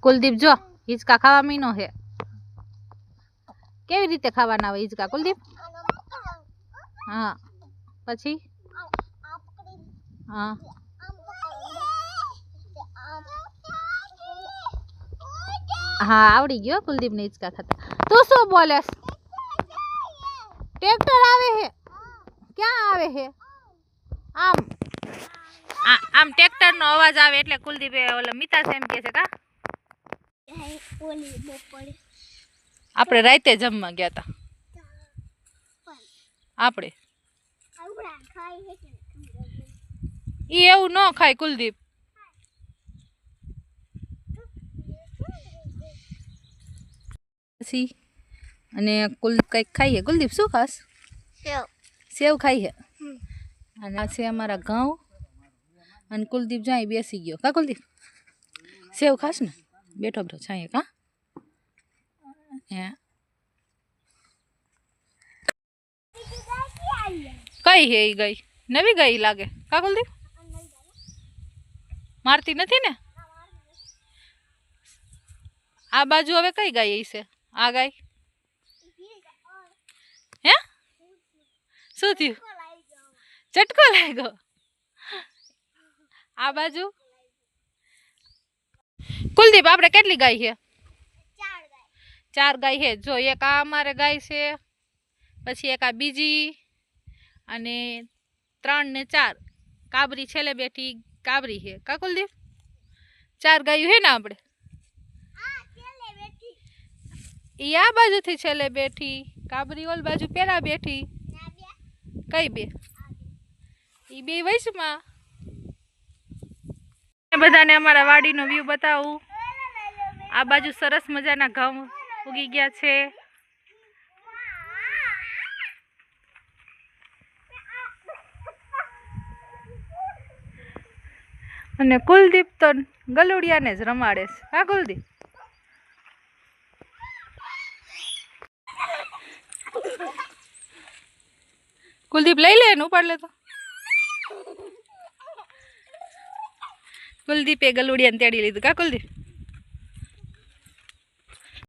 कुलदीप जो हिचका खावा मीनो है केवी रीते खावाना होय हिचका कुलदीप? हाँ पछी हाँ हाँ आवड़ी गयो कुलदीप ने हिचका खाता। तू शू बोले? ट्रेक्टर आवे है? क्या आवे है? आम आम ट्रेक्टर नो अवाज आवे એટલે કુલદીપે ઓલા મિતા એમ કહે છે કા આપણે રાતે જમવા ગયા હતા આપણે ઈ એવું ન ખાય કુલદીપ પછી અને કુલદીપ કંઈક ખાઈએ કુલદીપ શું ખાસ? સેવ ખાઈએ અને આ છે અમારા ઘઉં અને કુલદીપ જાય બેસી ગયો કા કુલદીપ સેવ ખાસ ને બેઠો બેઠો છાંયે કા કઈ હે ઈ ગઈ નવી ગઈ લાગે કા કુલદીપ મારતી નથી ને આ બાજુ હવે કઈ ગાય છે આ ગાય હે શું થયું ચટકો લાગ્યો આ બાજુ કુલદીપ આપણે કેટલી ગાય છે? 4 ગાય છે જો એક આ અમારે ગાય છે પછી એક આ બીજી અને 3 ને 4 કાબરી છેલ્લે બેઠી કાબરી છે કા કુલદીપ 4 ગાયું છે ને આપણે ઈ આ બાજુથી છેલ્લે બેઠી કાબરી ઓલ બાજુ પેલા બેઠી કઈ બે ઈ બે વૈશમાં બધાને અમારા વાડીનો વ્યૂ બતાવું આ બાજુ સરસ મજાના ઘઉં ઉગી ગયા છે અને કુલદીપ તો ગલુડિયાને જ રમાડે છે હા કુલદીપ કુલદીપ લઈ લે ને ઉપાડ લે તો કુલદીપે ગલુડિયાને તેડી લીધું કા કુલદીપ